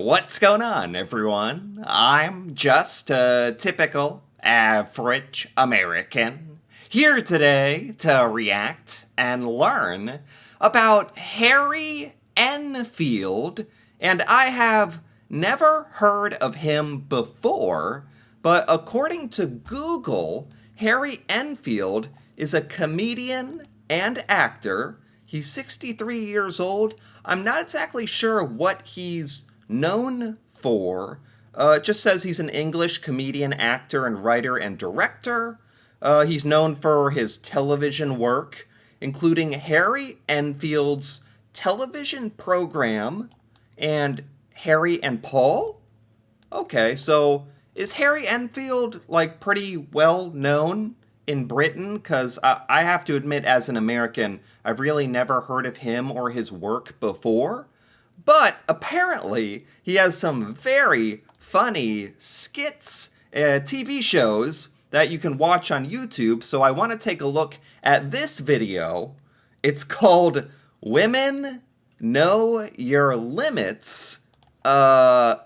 What's going on, everyone? I'm just a typical, average American, here today to react and learn about Harry Enfield, and I have never heard of him before, but according to Google, Harry Enfield is a comedian and actor. He's 63 years old. I'm not exactly sure what he's known for. It just says he's an English comedian, actor, and writer and director. He's known for his television work, including Harry Enfield's television program and Harry and Paul. Okay, so is Harry Enfield like pretty well known in Britain? Because I have to admit, as an American, I've really never heard of him or his work before. But apparently, he has some very funny skits, TV shows that you can watch on YouTube. So I want to take a look at this video. It's called Women Know Your Limits. I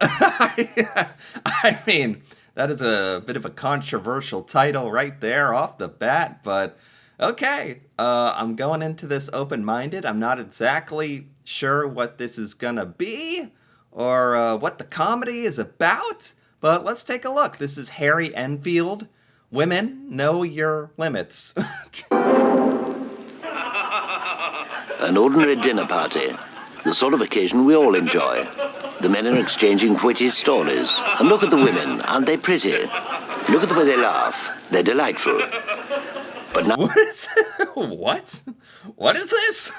mean, that is a bit of a controversial title right there off the bat, but okay. I'm going into this open-minded. I'm not exactly sure what this is gonna be or what the comedy is about, but let's take a look. This is Harry Enfield. Women Know Your Limits. An ordinary dinner party, the sort of occasion we all enjoy. The men are exchanging witty stories. And look at the women, aren't they pretty? Look at the way they laugh. They're delightful. But now... What is what? What is this?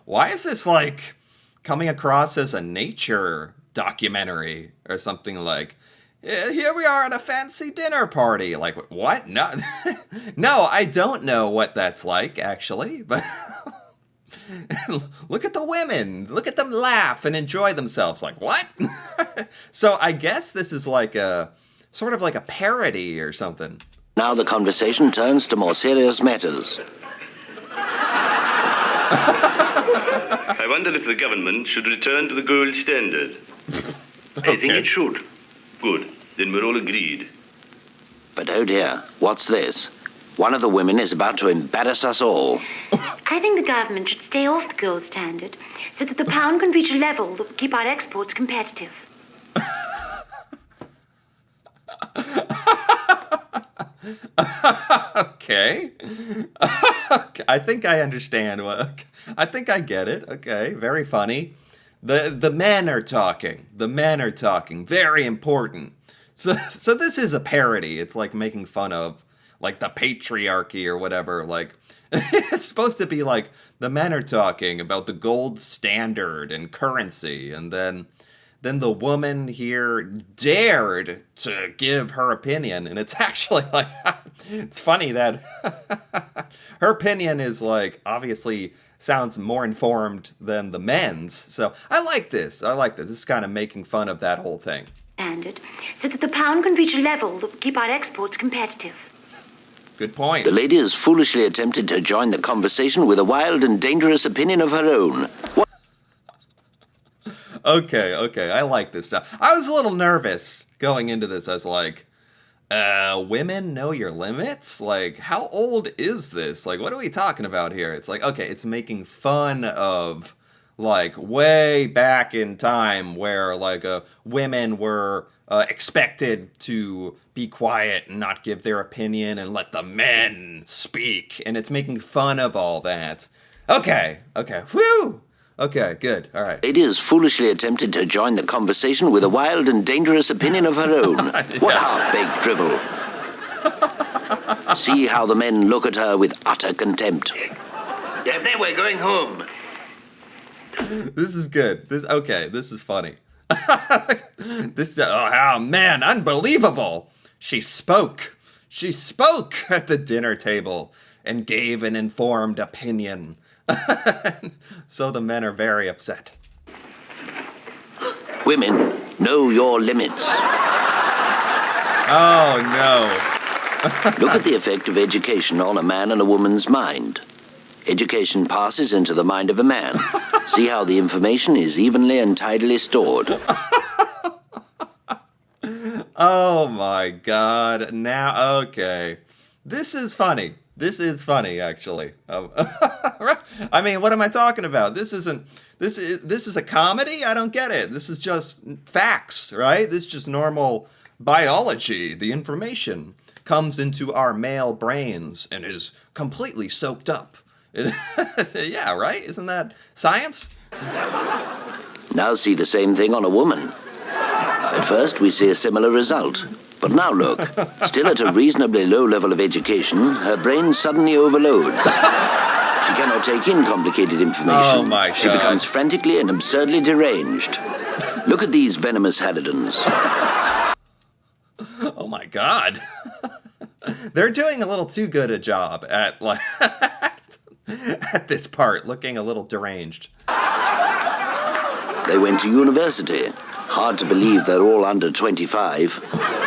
Why is this like coming across as a nature documentary or something like, here we are at a fancy dinner party. Like, what? No, no, I don't know what that's like, actually, but look at the women. Look at them laugh and enjoy themselves. Like, what? So I guess this is like a sort of like a parody or something. Now the conversation turns to more serious matters. I wonder if the government should return to the gold standard. Okay. I think it should. Good. Then we're all agreed. But oh dear, what's this? One of the women is about to embarrass us all. I think the government should stay off the gold standard so that the pound can reach a level that will keep our exports competitive. Okay. I think I understand. I think I get it. Okay, very funny. The men are talking. The men are talking. Very important. So this is a parody. It's like making fun of like the patriarchy or whatever. Like it's supposed to be like the men are talking about the gold standard and currency, and then the woman here dared to give her opinion, and it's actually like, it's funny that her opinion is like, obviously sounds more informed than the men's, so I like this. This is kind of making fun of that whole thing. Standard, so that the pound can reach a level that will keep our exports competitive. Good point. The lady has foolishly attempted to join the conversation with a wild and dangerous opinion of her own. Okay, I like this stuff. I was a little nervous going into this. I was like, women know your limits? Like, how old is this? Like, what are we talking about here? It's like, okay, it's making fun of, like, way back in time where, like, women were expected to be quiet and not give their opinion and let the men speak. And it's making fun of all that. Okay, whew! Okay, good. All right. The lady has foolishly attempted to join the conversation with a wild and dangerous opinion of her own. Yeah. What half-baked drivel. See how the men look at her with utter contempt. Daphne, we're going home. This is good. This is funny. Oh man, unbelievable. She spoke at the dinner table and gave an informed opinion. So the men are very upset. Women, know your limits. Oh no. Look at the effect of education on a man and a woman's mind. Education passes into the mind of a man. See how the information is evenly and tidily stored. Oh my god. Now, okay. This is funny. This is funny, actually. I mean, what am I talking about? This is a comedy? I don't get it. This is just facts, right? This is just normal biology. The information comes into our male brains and is completely soaked up. Yeah, right? Isn't that science? Now see the same thing on a woman. At first, we see a similar result. But now look, still at a reasonably low level of education, her brain suddenly overloads. She cannot take in complicated information. Oh my God. She becomes frantically and absurdly deranged. Look at these venomous hadidans. Oh my god. They're doing a little too good a job at like at this part, looking a little deranged. They went to university. Hard to believe they're all under 25.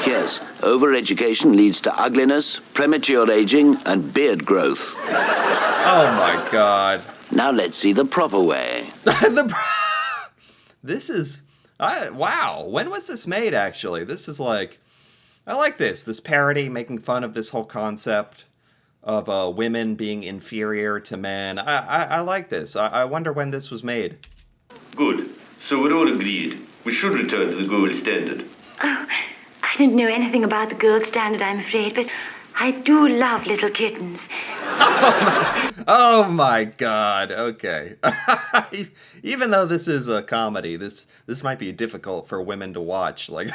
Yes, overeducation leads to ugliness, premature aging, and beard growth. Oh my god. Now let's see the proper way. This is... wow. When was this made, actually? This is like... I like this parody, making fun of this whole concept of women being inferior to men. I like this. I wonder when this was made. Good. So we're all agreed. We should return to the gold standard. Oh, I don't know anything about the gold standard, I'm afraid, but I do love little kittens. Oh my god. Okay. Even though this is a comedy, this might be difficult for women to watch. Like,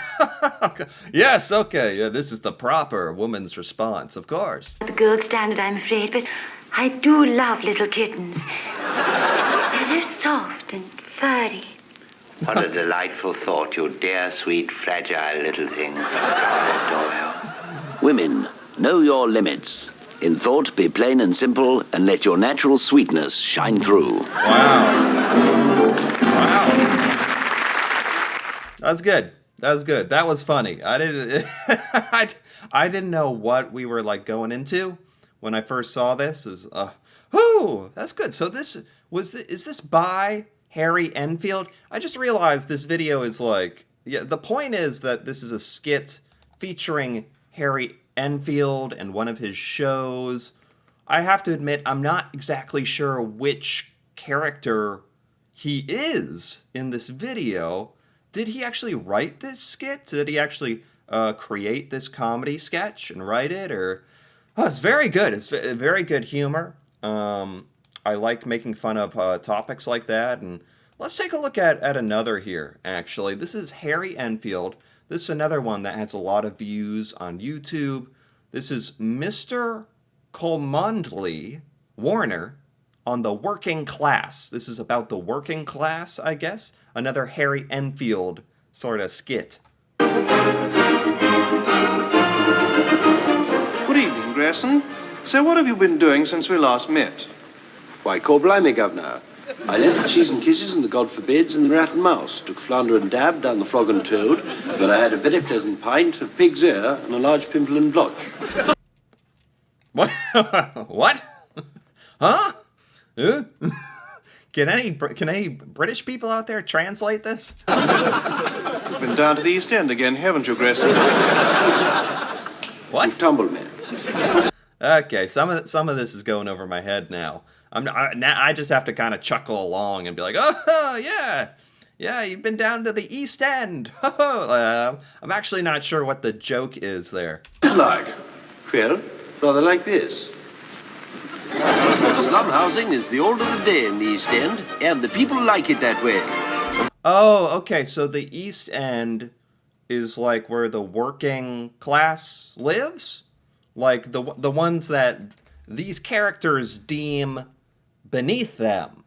yes, okay, yeah, this is the proper woman's response, of course. The gold standard, I'm afraid, but I do love little kittens. They're so soft and furry. What a delightful thought, you dear, sweet, fragile little thing. I adore you. Women, know your limits. In thought, be plain and simple, and let your natural sweetness shine through. Wow. That's good. That was good. That was funny. I didn't know what we were like going into when I first saw this. That's good. So is this by Harry Enfield? I just realized this video is like, yeah, the point is that this is a skit featuring Harry Enfield and one of his shows. I have to admit, I'm not exactly sure which character he is in this video. Did he actually write this skit? Did he actually create this comedy sketch and write it? Or it's very good. It's very good humor. I like making fun of topics like that. And let's take a look at another here, actually. This is Harry Enfield. This is another one that has a lot of views on YouTube. This is Mr. Colmondley Warner on the working class. This is about the working class, I guess. Another Harry Enfield sort of skit. Good evening, Grayson. So what have you been doing since we last met? Why, call blimey, Governor. I left the cheese and kisses and the God forbids and the rat and mouse. Took Flounder and Dab down the Frog and Toad. But I had a very pleasant pint of pig's ear and a large pimple and blotch. What? What? Huh? Can any British people out there translate this? You've been down to the East End again, haven't you, Grayson? What? You've tumbled me. Okay, some of this is going over my head now. I just have to kind of chuckle along and be like, oh yeah, you've been down to the East End. I'm actually not sure what the joke is there. Like? Well, rather like this. Slum housing is the order of the day in the East End, and the people like it that way. Oh, okay, so the East End is like where the working class lives? Like the ones that these characters deem beneath them.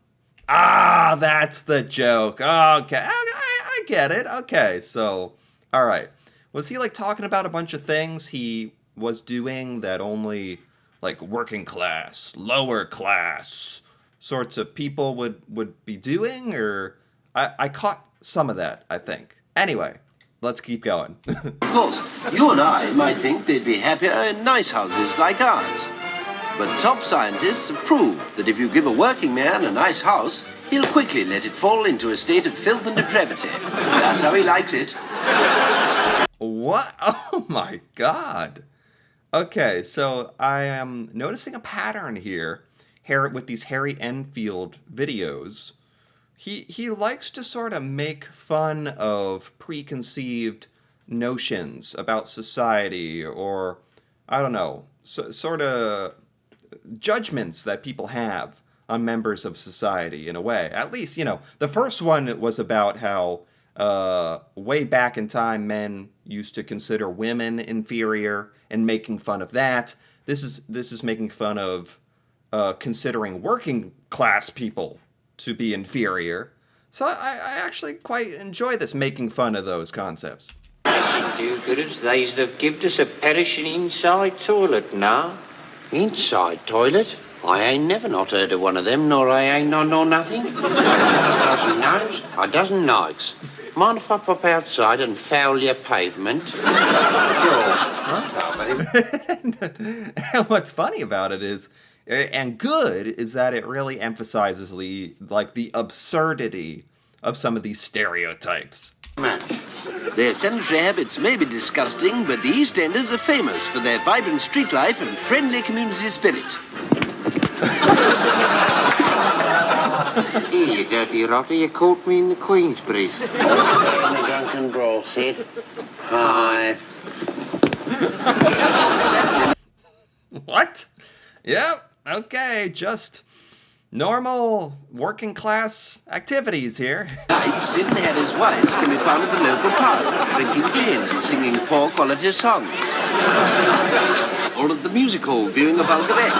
Ah, that's the joke. Okay, I get it. Okay, so, all right. Was he like talking about a bunch of things he was doing that only like working class, lower class sorts of people would be doing? Or I caught some of that, I think. Anyway, let's keep going. Of course, you and I might think they'd be happier in nice houses like ours. But top scientists have proved that if you give a working man a nice house, he'll quickly let it fall into a state of filth and depravity. That's how he likes it. What? Oh my god. Okay, so I am noticing a pattern here with these Harry Enfield videos. He likes to sort of make fun of preconceived notions about society, or I don't know, sort of judgments that people have on members of society in a way. At least, the first one was about how way back in time men used to consider women inferior and making fun of that. This is making fun of considering working class people to be inferior. So I actually quite enjoy this, making fun of those concepts. Do-gooders, they'd have given us a perishing inside toilet now. Inside toilet? I ain't never not heard of one of them, nor I ain't know nothing. I doesn't knows, I doesn't nikes. Mind if I pop outside and foul your pavement? And what's funny about it is, and good, is that it really emphasizes the absurdity of some of these stereotypes. Their sanitary habits may be disgusting, but the East Enders are famous for their vibrant street life and friendly community spirit. Here, you dirty rotter, you caught me in the Queensberries. In a drunken brawl, Sid. Hi. What? Yep, okay, just normal working class activities here. Nights, Sid and Harry's wives can be found at the local pub, drinking gin and singing poor quality songs. Or at the music hall, viewing a vulgarette.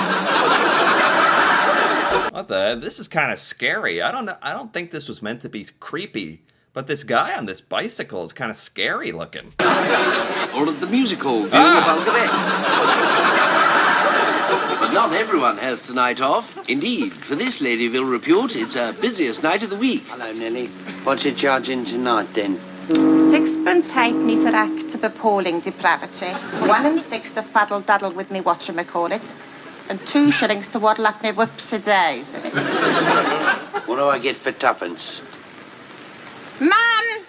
What the? This is kind of scary. I don't think this was meant to be creepy, but this guy on this bicycle is kind of scary looking. Or at the music hall, viewing a vulgarette. But not everyone has tonight off. Indeed, for this Ladyville report, it's our busiest night of the week. Hello, Nelly. What's your charging tonight, then? Sixpence halfpenny for acts of appalling depravity. 1 and 6 to faddle-daddle with me whatchamacallit. And 2 shillings to waddle up me whoops-a-days. What do I get for tuppence? Mum!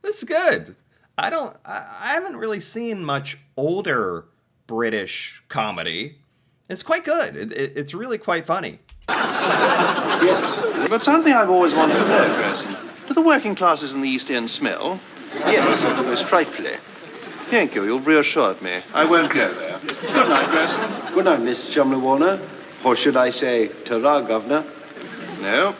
This is good. I haven't really seen much older British comedy. It's quite good. It's really quite funny. Yes, but something I've always wanted to know, Grayson. Do the working classes in the East End smell? Yes, most frightfully. Thank you, you've reassured me. I won't go there. Good night, Grayson. Good night, Mr. Chumley Warner. Or should I say, ta-ra, Governor? No.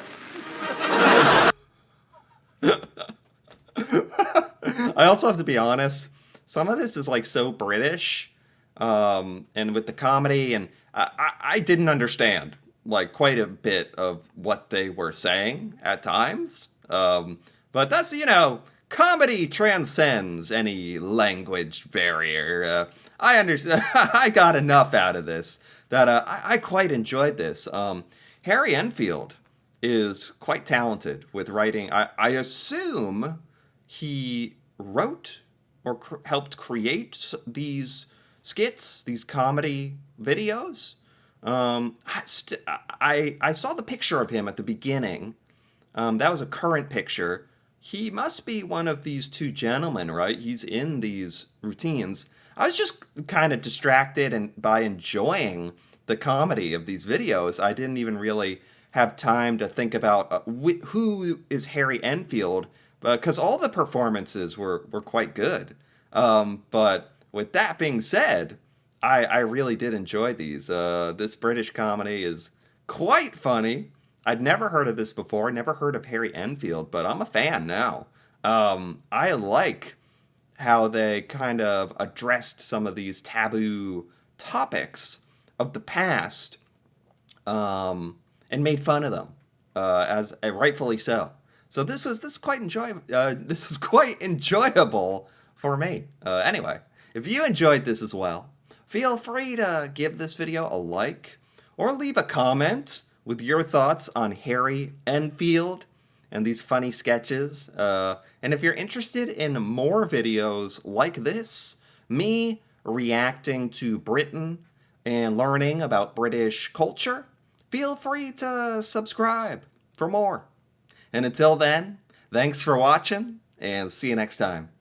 I also have to be honest, some of this is like so British, and with the comedy, and I didn't understand like quite a bit of what they were saying at times. But that's, comedy transcends any language barrier. I understand. I got enough out of this that I quite enjoyed this. Harry Enfield is quite talented with writing. I assume he wrote or helped create these skits, these comedy videos. I saw the picture of him at the beginning. That was a current picture. He must be one of these two gentlemen, right? He's in these routines. I was just kind of distracted by enjoying the comedy of these videos. I didn't even really have time to think about who is Harry Enfield, because all the performances were quite good. But with that being said, I really did enjoy these. This British comedy is quite funny. I'd never heard of this before, never heard of Harry Enfield, but I'm a fan now. I like how they kind of addressed some of these taboo topics of the past, and made fun of them, as rightfully so. So this is quite enjoyable. This is quite enjoyable for me. Anyway, if you enjoyed this as well, feel free to give this video a like or leave a comment with your thoughts on Harry Enfield. and these funny sketches. And if you're interested in more videos like this, me reacting to Britain and learning about British culture, feel free to subscribe for more. And until then, thanks for watching, and see you next time.